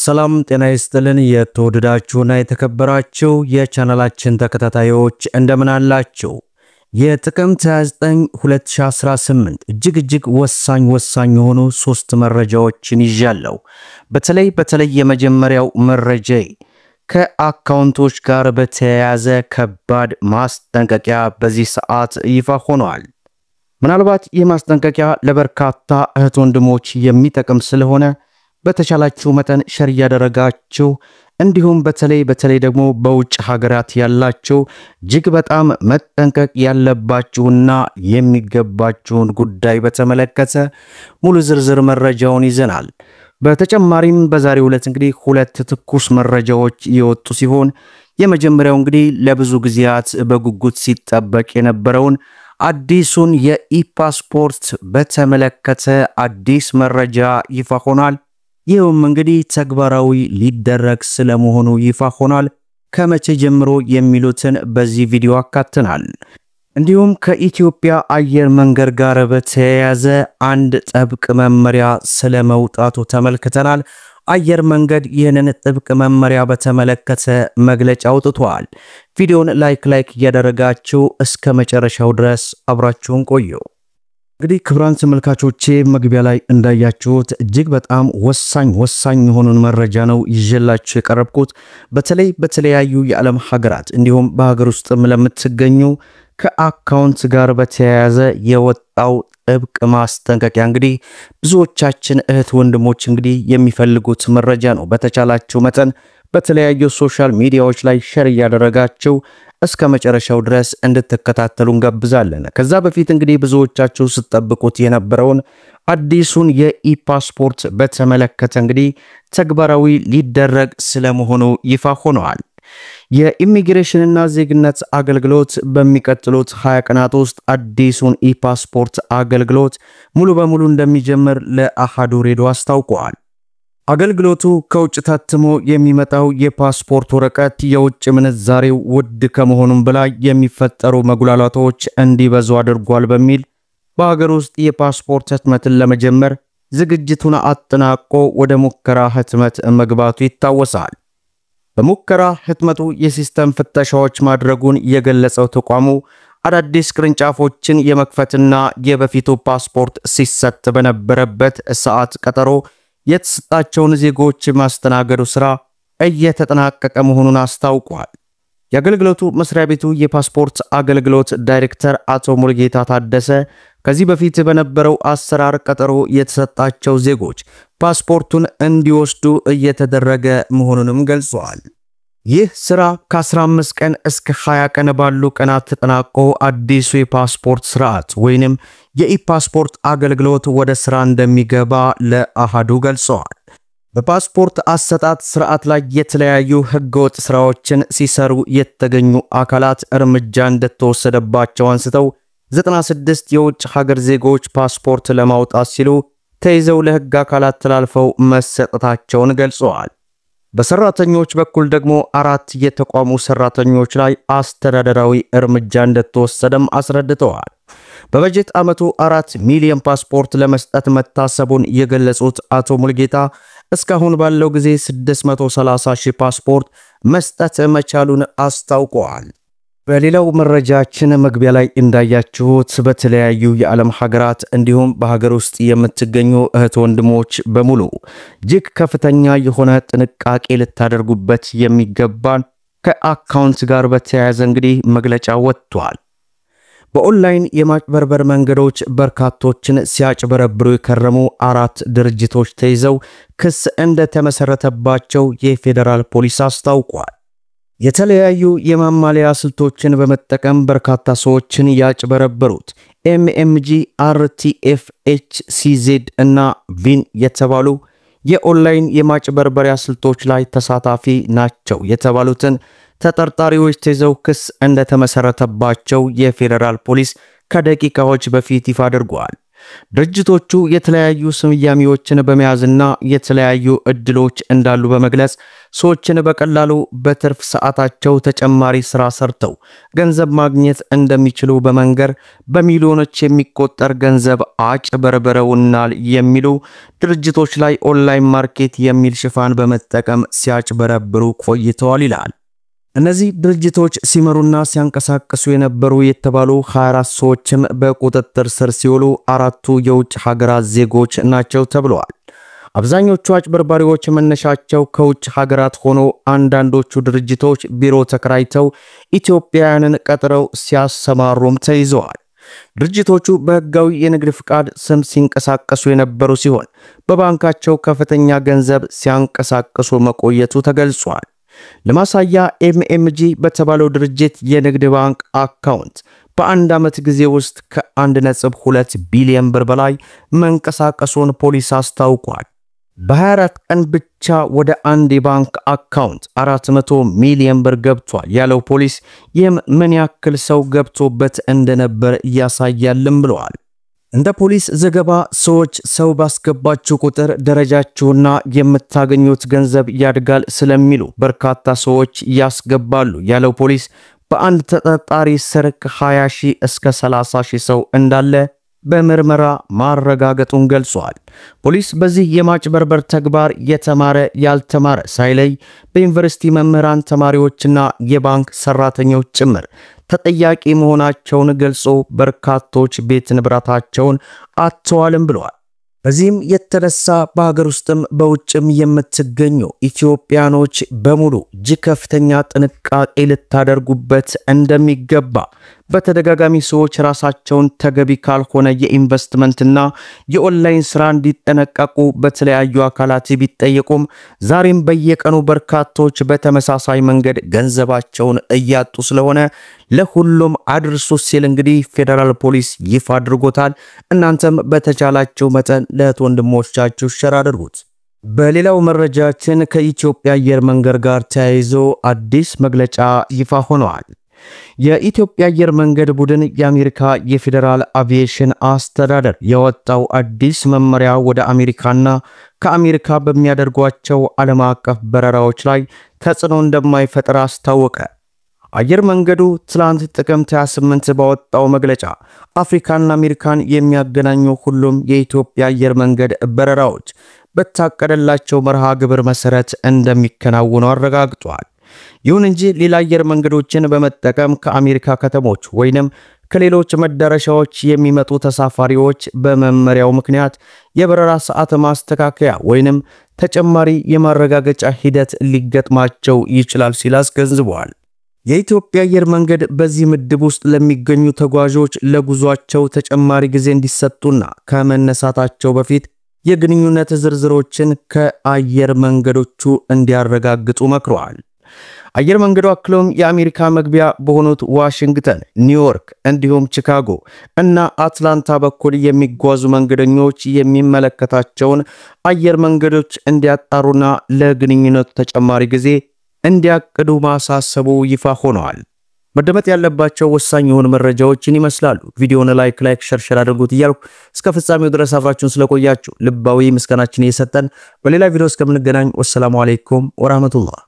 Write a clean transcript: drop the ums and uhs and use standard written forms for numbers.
ሰላም ጤና ይስጥልን የተወደዳችሁና የተከበራችሁ የቻናላችን ተከታታዮች እንደምን አላችሁ? የጥቅምት 29 2018 እጅግ ወሳኝ የሆኑ 3 መረጃዎችን ይዣለሁ። በተለይ የመጀመሪያው መረጃ ከአካውንቶች ጋር በተያያዘ ከባድ ማስጠንቀቂያ በዚህ ሰዓት ይፋ ሆኗል። ምናልባት ይህ ማስጠንቀቂያ ለበርካታ እህት ወንድሞች የሚጠቅም ስለሆነ በተቻላችሁ መጠን ሼር ያደረጋችሁ እንዲሁም በተለይ ደግሞ በውጭ ሀገራት ያላችሁ እጅግ በጣም መጠንቀቅ ያለባችሁና የሚገባችሁን ጉዳይ በተመለከተ ሙሉ ዝርዝር መረጃውን ይዘናል። በተጨማሪም በዛሬው ዕለት እንግዲህ 2 ትኩስ መረጃዎች የወጡ ሲሆን የመጀመሪያው እንግዲህ ለብዙ ጊዜያት በጉጉት ሲጠበቅ የነበረውን አዲሱን የኢፓስፖርት በተመለከተ አዲስ መረጃ ይፋ ሆኗል። ይህም እንግዲህ ተግባራዊ ሊደረግ ስለመሆኑ ይፋ ሆኗል። ከመቼ ጀምሮ የሚሉትን በዚህ ቪዲዮ አካተናል። እንዲሁም ከኢትዮጵያ አየር መንገድ ጋር በተያያዘ አንድ ጥብቅ መመሪያ ስለመውጣቱ ተመልክተናል። አየር መንገድ ይህንን ጥብቅ መመሪያ በተመለከተ መግለጫ አውጥቷል። ቪዲዮውን ላይክ እያደረጋችሁ እስከ መጨረሻው ድረስ አብራችሁን ቆዩ። እንግዲህ ክብራን ተመልካቾቼ መግቢያ ላይ እንዳያችሁት እጅግ በጣም ወሳኝ የሆኑን መረጃ ነው ይዤላችሁ የቀረብኩት። በተለያዩ የዓለም ሀገራት እንዲሁም በሀገር ውስጥም ለምትገኙ ከአካውንት ጋር በተያያዘ የወጣው ጥብቅ ማስጠንቀቂያ እንግዲህ ብዙዎቻችን እህት ወንድሞች እንግዲህ የሚፈልጉት መረጃ ነው። በተቻላችሁ መጠን በተለያዩ ሶሻል ሚዲያዎች ላይ ሼር ያደረጋችሁ እስከ መጨረሻው ድረስ እንድትከታተሉ እንጋብዛለን። ከዛ በፊት እንግዲህ ብዙዎቻችሁ ስትጠብቁት የነበረውን አዲሱን የኢፓስፖርት በተመለከተ እንግዲህ ተግባራዊ ሊደረግ ስለመሆኑ ይፋ ሆኗል። የኢሚግሬሽንና ዜግነት አገልግሎት በሚቀጥሉት 20 ቀናት ውስጥ አዲሱን ኢፓስፖርት አገልግሎት ሙሉ በሙሉ እንደሚጀምር ለአሃዱ ሬዲዮ አስታውቋል። አገልግሎቱ ከውጭ ታትሞ የሚመጣው የፓስፖርት ወረቀት የውጭ ምንዛሬው ውድ ከመሆኑም በላይ የሚፈጠሩ መጉላላቶች እንዲበዙ አድርጓል በሚል በሀገር ውስጥ የፓስፖርት ህትመትን ለመጀመር ዝግጅቱን አጠናቆ ወደ ሙከራ ህትመት መግባቱ ይታወሳል። በሙከራ ህትመቱ የሲስተም ፍተሻዎች ማድረጉን የገለጸው ተቋሙ አዳዲስ ቅርንጫፎችን የመክፈትና የበፊቱ ፓስፖርት ሲሰጥ በነበረበት ሰዓት ቀጠሮ የተሰጣቸውን ዜጎች ማስተናገዱ ስራ እየተጠናቀቀ መሆኑን አስታውቋል። የአገልግሎቱ መስሪያ ቤቱ የፓስፖርት አገልግሎት ዳይሬክተር አቶ ሙልጌታ ታደሰ ከዚህ በፊት በነበረው አሰራር ቀጠሮ የተሰጣቸው ዜጎች ፓስፖርቱን እንዲወስዱ እየተደረገ መሆኑንም ገልጸዋል። ይህ ስራ ከ15 ቀን እስከ 20 ቀን ባሉ ቀናት ተጠናቆ አዲሱ የፓስፖርት ስርዓት ወይንም የኢፓስፖርት አገልግሎት ወደ ስራ እንደሚገባ ለአሃዱ ገልጸዋል። በፓስፖርት አሰጣጥ ስርዓት ላይ የተለያዩ ህገወጥ ስራዎችን ሲሰሩ የተገኙ አካላት እርምጃ እንደተወሰደባቸው አንስተው 96 የውጭ ሀገር ዜጎች ፓስፖርት ለማውጣት ሲሉ ተይዘው ለህግ አካላት ተላልፈው መሰጠታቸውን ገልጸዋል። በሰራተኞች በኩል ደግሞ 4 የተቋሙ ሰራተኞች ላይ አስተዳደራዊ እርምጃ እንደተወሰደም አስረድተዋል። በበጀት ዓመቱ 4 ሚሊዮን ፓስፖርት ለመስጠት መታሰቡን የገለጹት አቶ ሙልጌታ እስካሁን ባለው ጊዜ 630 ሺህ ፓስፖርት መስጠት መቻሉን አስታውቀዋል። በሌላው መረጃችን መግቢያ ላይ እንዳያችሁት በተለያዩ የዓለም ሀገራት እንዲሁም በሀገር ውስጥ የምትገኙ እህት ወንድሞች በሙሉ እጅግ ከፍተኛ የሆነ ጥንቃቄ ልታደርጉበት የሚገባን ከአካውንት ጋር በተያያዘ እንግዲህ መግለጫ ወጥቷል። በኦንላይን የማጭበርበር መንገዶች በርካቶችን ሲያጭበረብሩ የከረሙ 4 ድርጅቶች ተይዘው ክስ እንደተመሰረተባቸው የፌደራል ፖሊስ አስታውቋል። የተለያዩ የማማለያ ስልቶችን በመጠቀም በርካታ ሰዎችን ያጭበረበሩት MMG RTF HCZ እና ቪን የተባሉ የኦንላይን የማጭበርበሪያ ስልቶች ላይ ተሳታፊ ናቸው የተባሉትን ተጠርጣሪዎች ተይዘው ክስ እንደተመሰረተባቸው የፌደራል ፖሊስ ከደቂቃዎች በፊት ይፋ አድርጓል። ድርጅቶቹ የተለያዩ ስያሜዎችን በመያዝና የተለያዩ እድሎች እንዳሉ በመግለጽ ሰዎችን በቀላሉ በትርፍ ሰዓታቸው ተጨማሪ ስራ ሰርተው ገንዘብ ማግኘት እንደሚችሉ በመንገር በሚሊዮኖች የሚቆጠር ገንዘብ አጭበርብረውናል የሚሉ ድርጅቶች ላይ ኦንላይን ማርኬት የሚል ሽፋን በመጠቀም ሲያጭበረብሩ ቆይተዋል ይላል። እነዚህ ድርጅቶች ሲመሩና ሲያንቀሳቅሱ የነበሩ የተባሉ 24 ሰዎችም በቁጥጥር ስር ሲውሉ አራቱ የውጭ ሀገራት ዜጎች ናቸው ተብለዋል። አብዛኞቹ አጭበርባሪዎች መነሻቸው ከውጭ ሀገራት ሆኖ አንዳንዶቹ ድርጅቶች ቢሮ ተከራይተው ኢትዮጵያውያንን ቀጥረው ሲያሰማሩም ተይዘዋል። ድርጅቶቹ በህጋዊ የንግድ ፍቃድ ስም ሲንቀሳቀሱ የነበሩ ሲሆን በባንካቸው ከፍተኛ ገንዘብ ሲያንቀሳቅሱ መቆየቱ ተገልጿል። ለማሳያ ኤምኤምጂ በተባለው ድርጅት የንግድ ባንክ አካውንት በአንድ ዓመት ጊዜ ውስጥ ከ1.2 ቢሊዮን ብር በላይ መንቀሳቀሱን ፖሊስ አስታውቋል። በ24 ቀን ብቻ ወደ አንድ የባንክ አካውንት 400 ሚሊዮን ብር ገብቷል ያለው ፖሊስ ይህም ምን ያክል ሰው ገብቶበት እንደነበር ያሳያልም ብለዋል። እንደ ፖሊስ ዘገባ ሰዎች ሰው ባስገባችሁ ቁጥር ደረጃችሁና የምታገኙት ገንዘብ ያድጋል ስለሚሉ በርካታ ሰዎች ያስገባሉ ያለው ፖሊስ በአንድ ተጠርጣሪ ስር ከ20,000 እስከ 30,000 ሰው እንዳለ በምርመራ ማረጋገጡን ገልጿል። ፖሊስ በዚህ የማጭበርበር ተግባር የተማረ ያልተማረ ሳይለይ በዩኒቨርሲቲ መምህራን፣ ተማሪዎችና የባንክ ሰራተኞች ጭምር ተጠያቂ መሆናቸውን ገልጾ በርካቶች ቤት ንብረታቸውን አጥተዋልም ብለዋል። በዚህም የተነሳ በሀገር ውስጥም በውጭም የምትገኙ ኢትዮጵያኖች በሙሉ እጅግ ከፍተኛ ጥንቃቄ ልታደርጉበት እንደሚገባ በተደጋጋሚ ሰዎች ራሳቸውን ተገቢ ካልሆነ የኢንቨስትመንትና የኦንላይን ስራ እንዲጠነቀቁ በተለያዩ አካላት ቢጠየቁም ዛሬም በየቀኑ በርካቶች በተመሳሳይ መንገድ ገንዘባቸውን እያጡ ስለሆነ ለሁሉም አድርሱ ሲል እንግዲህ ፌደራል ፖሊስ ይፋ አድርጎታል። እናንተም በተቻላችሁ መጠን ለወንድሞቻችሁ ሸር አድርጉት። በሌላው መረጃችን ከኢትዮጵያ አየር መንገድ ጋር ተያይዞ አዲስ መግለጫ ይፋ ሆኗል። የኢትዮጵያ አየር መንገድ ቡድን የአሜሪካ የፌደራል አቪዬሽን አስተዳደር ያወጣው አዲስ መመሪያ ወደ አሜሪካና ከአሜሪካ በሚያደርጓቸው ዓለም አቀፍ በረራዎች ላይ ተጽዕኖ እንደማይፈጥር አስታወቀ። አየር መንገዱ ትላንት ጥቅምት 28 ባወጣው መግለጫ አፍሪካና አሜሪካን የሚያገናኙ ሁሉም የኢትዮጵያ አየር መንገድ በረራዎች በታቀደላቸው መርሃ ግብር መሰረት እንደሚከናወኑ አረጋግጧል። ይሁን እንጂ ሌላ አየር መንገዶችን በመጠቀም ከአሜሪካ ከተሞች ወይንም ከሌሎች መዳረሻዎች የሚመጡ ተሳፋሪዎች በመመሪያው ምክንያት የበረራ ሰዓት ማስተካከያ ወይንም ተጨማሪ የማረጋገጫ ሂደት ሊገጥማቸው ይችላል ሲል አስገንዝቧል። የኢትዮጵያ አየር መንገድ በዚህ ምድብ ውስጥ ለሚገኙ ተጓዦች ለጉዟቸው ተጨማሪ ጊዜ እንዲሰጡና ከመነሳታቸው በፊት የግንኙነት ዝርዝሮችን ከአየር መንገዶቹ እንዲያረጋግጡ መክሯል። አየር መንገዱ አክሎም የአሜሪካ መግቢያ በሆኑት ዋሽንግተን፣ ኒውዮርክ እንዲሁም ቺካጎ እና አትላንታ በኩል የሚጓዙ መንገደኞች የሚመለከታቸውን አየር መንገዶች እንዲያጣሩና ለግንኙነቱ ተጨማሪ ጊዜ እንዲያቅዱ ማሳሰቡ ይፋ ሆኗል። መደመጥ ያለባቸው ወሳኝ የሆኑ መረጃዎችን ይመስላሉ። ቪዲዮውን ላይክ ሸር አድርጉት እያልኩ እስከ ፍጻሜው ድረስ አብራችሁን ስለቆያችሁ ልባዊ ምስጋናችን እየሰጠን በሌላ ቪዲዮ እስከምንገናኝ ወሰላሙ አለይኩም ወራህመቱላህ።